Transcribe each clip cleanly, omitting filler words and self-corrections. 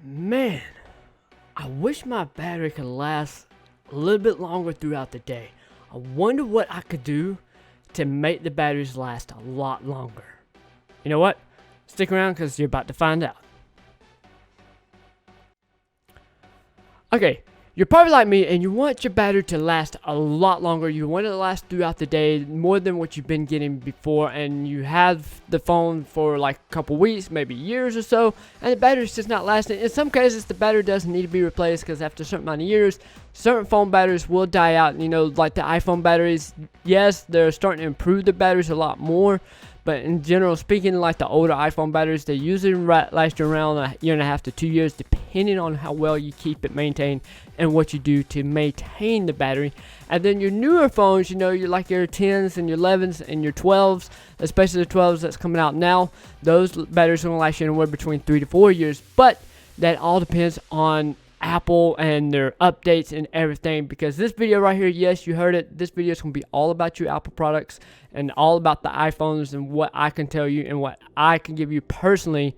Man, I wish my battery could last a little bit longer throughout the day. I wonder what I could do to make the batteries last a lot longer. You know what? Stick around because you're about to find out. Okay, you're probably like me and you want your battery to last a lot longer. You want it to last throughout the day more than what you've been getting before, and you have the phone for like a couple weeks, maybe years or so, and the battery's just not lasting. In some cases, the battery doesn't need to be replaced because after a certain amount of years, certain phone batteries will die out. You know, like the iPhone batteries, yes, they're starting to improve the batteries a lot more. But in general speaking, like the older iPhone batteries, they usually last you around a year and a half to 2 years, depending on how well you keep it maintained and what you do to maintain the battery. And then your newer phones, you know, you're like your 10s and your 11s and your 12s, especially the 12s that's coming out now, those batteries are going to last you anywhere between 3 to 4 years. But that all depends on Apple and their updates and everything, because this video right here, yes, you heard it, this video is going to be all about your Apple products and all about the iPhones and what I can tell you and what I can give you personally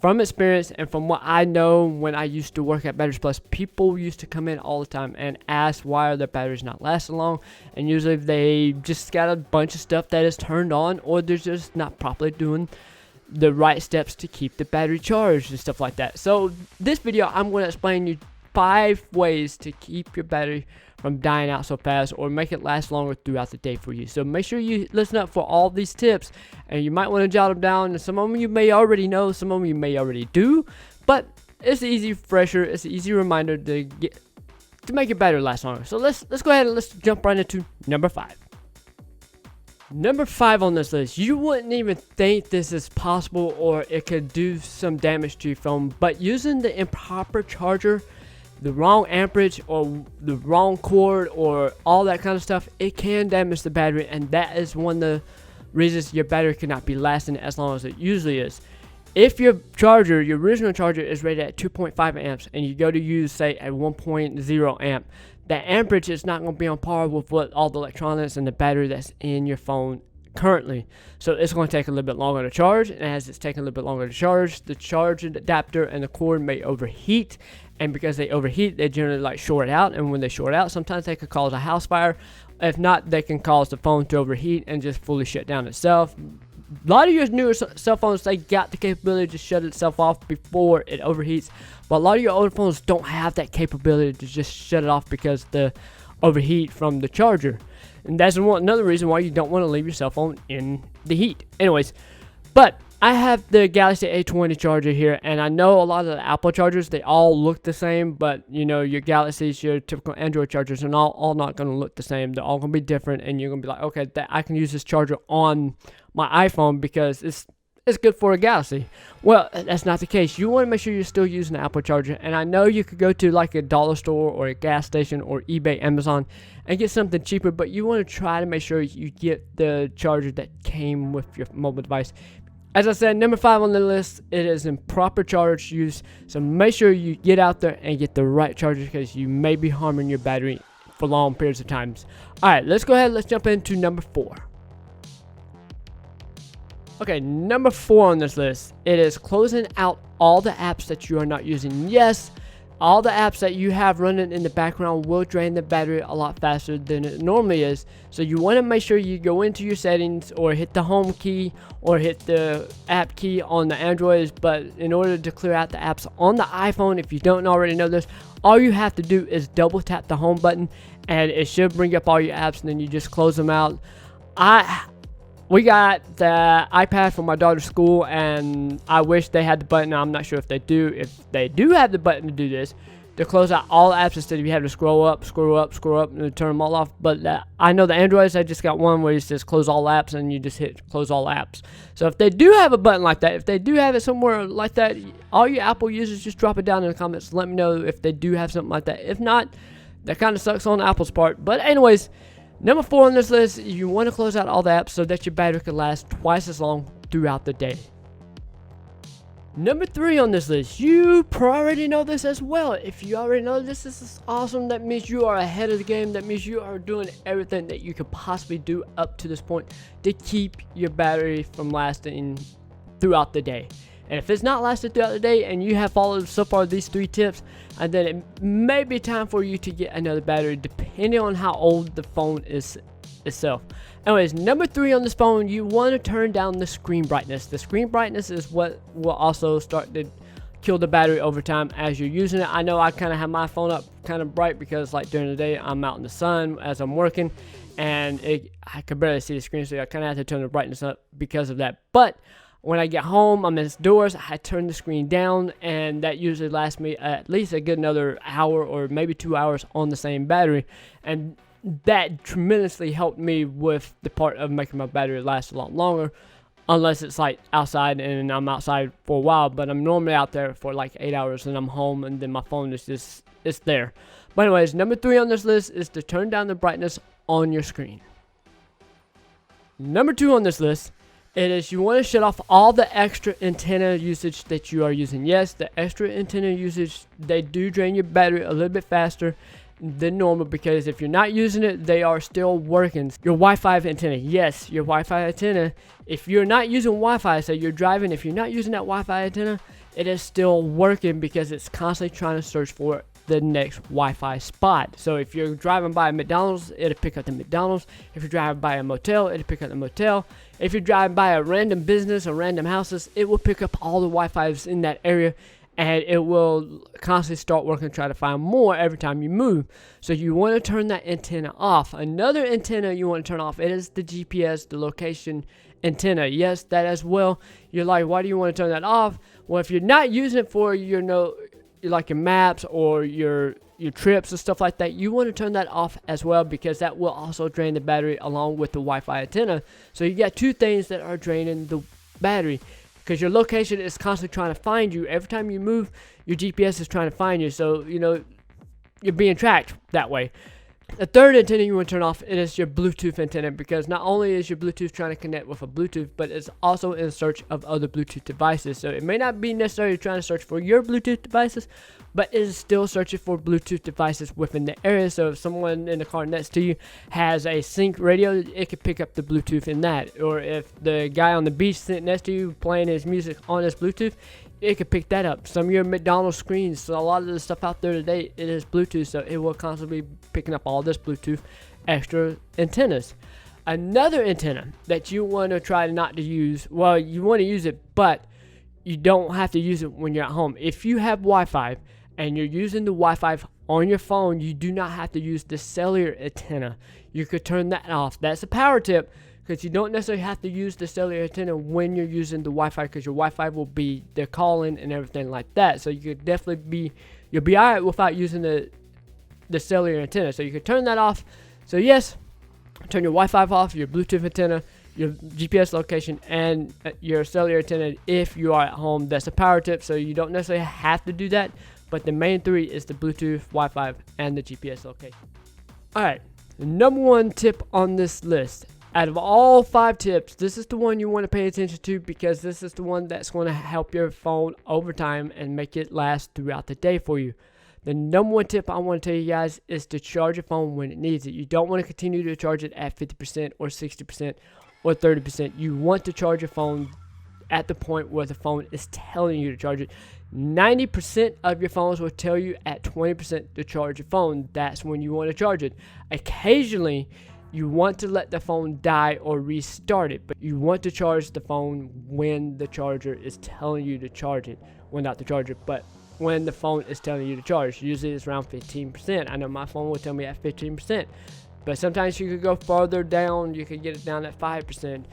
from experience and from what I know. When I used to work at Batteries Plus, people used to come in all the time and ask why are their batteries not lasting long, and usually they just got a bunch of stuff that is turned on, or they're just not properly doing the right steps to keep the battery charged and stuff like that. So this video, I'm going to explain you 5 ways to keep your battery from dying out so fast or make it last longer throughout the day for you. So make sure you listen up for all these tips, and you might want to jot them down. And some of them you may already know, some of them you may already do, but it's an easy refresher, it's an easy reminder to make your battery last longer. So let's go ahead and let's jump right into number 5. Number 5 on this list, you wouldn't even think this is possible or it could do some damage to your phone, but using the improper charger, the wrong amperage or the wrong cord or all that kind of stuff, it can damage the battery, and that is one of the reasons your battery cannot be lasting as long as it usually is. If your charger, your original charger, is rated at 2.5 amps and you go to use, say, a 1.0 amp, that amperage is not going to be on par with what all the electronics and the battery that's in your phone currently. So it's going to take a little bit longer to charge, and as it's taking a little bit longer to charge, the charging adapter and the cord may overheat, and because they overheat, they generally like short out, and when they short out, sometimes they could cause a house fire. If not, they can cause the phone to overheat and just fully shut down itself. A lot of your newer cell phones, they got the capability to shut itself off before it overheats, but a lot of your older phones don't have that capability to just shut it off because the overheat from the charger. And that's another reason why you don't want to leave your cell phone in the heat. Anyways, but I have the Galaxy A20 charger here, and I know a lot of the Apple chargers, they all look the same, but you know, your Galaxies, your typical Android chargers are all not going to look the same. They're all going to be different, and you're going to be like, okay, I can use this charger on my iPhone because it's good for a Galaxy. Well, that's not the case. You want to make sure you're still using the Apple charger, and I know you could go to like a dollar store or a gas station or eBay, Amazon, and get something cheaper, but you want to try to make sure you get the charger that came with your mobile device. As I said, number 5 on the list, it is improper charge use. So make sure you get out there and get the right charger, because you may be harming your battery for long periods of times. Alright, let's go ahead, let's jump into number 4. Okay, number 4 on this list, it is closing out all the apps that you are not using. Yes, all the apps that you have running in the background will drain the battery a lot faster than it normally is. So you want to make sure you go into your settings or hit the home key or hit the app key on the Androids. But in order to clear out the apps on the iPhone, if you don't already know this, all you have to do is double tap the home button and it should bring up all your apps, and then you just close them out. We got the iPad for my daughter's school, and I wish they had the button. I'm not sure if they do. If they do have the button to do this, to close out all apps instead of you having to scroll up, and turn them all off. But I know the Androids, I just got one where it says close all apps, and you just hit close all apps. So if they do have a button like that, if they do have it somewhere like that, all you Apple users, just drop it down in the comments. Let me know if they do have something like that. If not, that kind of sucks on Apple's part. But anyways, number 4 on this list, you want to close out all the apps so that your battery can last twice as long throughout the day. Number 3 on this list, you already know this as well. If you already know this is awesome. That means you are ahead of the game. That means you are doing everything that you could possibly do up to this point to keep your battery from lasting throughout the day. And if it's not lasted throughout the day and you have followed so far these 3 tips, and then it may be time for you to get another battery depending on how old the phone is itself. Anyways, number 3 on this phone, you want to turn down the screen brightness. The screen brightness is what will also start to kill the battery over time as you're using it. I know I kind of have my phone up kind of bright because like during the day I'm out in the sun as I'm working, and I could barely see the screen, so I kind of have to turn the brightness up because of that. But when I get home, I'm indoors, I turn the screen down, and that usually lasts me at least a good another hour or maybe 2 hours on the same battery. And that tremendously helped me with the part of making my battery last a lot longer, unless it's like outside and I'm outside for a while. But I'm normally out there for like 8 hours and I'm home, and then my phone is just, it's there. But anyways, number 3 on this list is to turn down the brightness on your screen. Number 2 on this list, it is you want to shut off all the extra antenna usage that you are using. Yes, the extra antenna usage, they do drain your battery a little bit faster than normal, because if you're not using it, they are still working. Your Wi-Fi antenna, yes, your Wi-Fi antenna, if you're not using Wi-Fi, so you're driving, if you're not using that Wi-Fi antenna, it is still working because it's constantly trying to search for the next Wi-Fi spot. So if you're driving by a McDonald's, it'll pick up the McDonald's. If you're driving by a motel, it'll pick up the motel. If you're driving by a random business or random houses, it will pick up all the Wi-Fi's in that area, and it will constantly start working, try to find more every time you move. So you want to turn that antenna off. Another antenna you want to turn off, it is the GPS, the location antenna. Yes, that as well. You're like, why do you want to turn that off? Well, if you're not using it for your like your maps or your trips and stuff like that, you want to turn that off as well, because that will also drain the battery along with the Wi-Fi antenna. So you got 2 things that are draining the battery, because your location is constantly trying to find you. Every time you move, your GPS is trying to find you, so you're being tracked that way. The third antenna you want to turn off, it is your Bluetooth antenna, because not only is your Bluetooth trying to connect with a Bluetooth, but it's also in search of other Bluetooth devices. So it may not be necessarily trying to search for your Bluetooth devices, but it is still searching for Bluetooth devices within the area. So if someone in the car next to you has a sync radio, it could pick up the Bluetooth in that. Or if the guy on the beach sitting next to you playing his music on his Bluetooth, it could pick that up. Some of your McDonald's screens, so a lot of the stuff out there today, it is Bluetooth, so it will constantly be picking up all this Bluetooth extra antennas. Another antenna that you want to try not to use, well, you want to use it, but you don't have to use it when you're at home. If you have Wi-Fi and you're using the Wi-Fi on your phone, you do not have to use the cellular antenna. You could turn that off. That's a power tip, because you don't necessarily have to use the cellular antenna when you're using the Wi-Fi, because your Wi-Fi will be the calling and everything like that. So you could definitely you'll be alright without using the cellular antenna. So you could turn that off. So yes, turn your Wi-Fi off, your Bluetooth antenna, your GPS location, and your cellular antenna if you are at home. That's a power tip, so you don't necessarily have to do that. But the main 3 is the Bluetooth, Wi-Fi, and the GPS location. Alright, the number 1 tip on this list. Out of all 5 tips, this is the one you want to pay attention to, because this is the one that's going to help your phone over time and make it last throughout the day for you. The number 1 tip I want to tell you guys is to charge your phone when it needs it. You don't want to continue to charge it at 50% or 60% or 30%. You want to charge your phone at the point where the phone is telling you to charge it. 90% of your phones will tell you at 20% to charge your phone. That's when you want to charge it. Occasionally, you want to let the phone die or restart it, but you want to charge the phone when the charger is telling you to charge it. Well, not the charger, but when the phone is telling you to charge. Usually it's around 15%. I know my phone will tell me at 15%, but sometimes you could go farther down. You could get it down at 5%.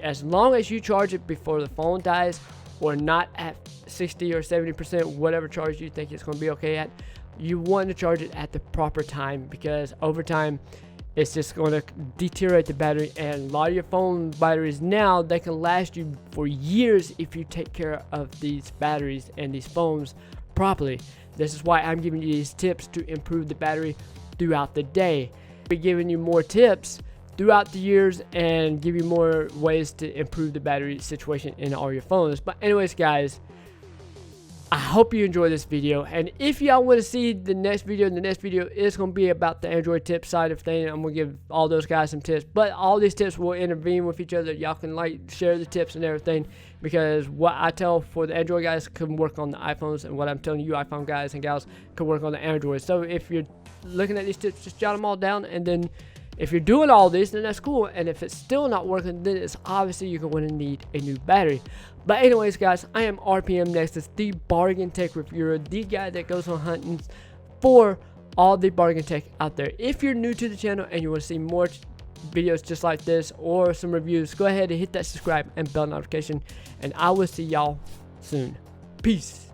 As long as you charge it before the phone dies, or not at 60 or 70%, whatever charge you think it's going to be okay at, you want to charge it at the proper time, because over time, it's just going to deteriorate the battery. And a lot of your phone batteries now, they can last you for years if you take care of these batteries and these phones properly. This is why I'm giving you these tips to improve the battery throughout the day. We're giving you more tips throughout the years and give you more ways to improve the battery situation in all your phones. But anyways, guys, I hope you enjoy this video, and if y'all want to see the next video is going to be about the Android tip side of things. I'm going to give all those guys some tips, but all these tips will intervene with each other. Y'all can like share the tips and everything, because what I tell for the Android guys can work on the iPhones, and what I'm telling you iPhone guys and gals can work on the Android. So if you're looking at these tips, just jot them all down, and then if you're doing all this, then that's cool. And if it's still not working, then it's obviously you're going to need a new battery. But anyways, guys, I am RPM Nexus, the bargain tech reviewer, the guy that goes on hunting for all the bargain tech out there. If you're new to the channel and you want to see more videos just like this or some reviews, go ahead and hit that subscribe and bell notification, and I will see y'all soon. Peace.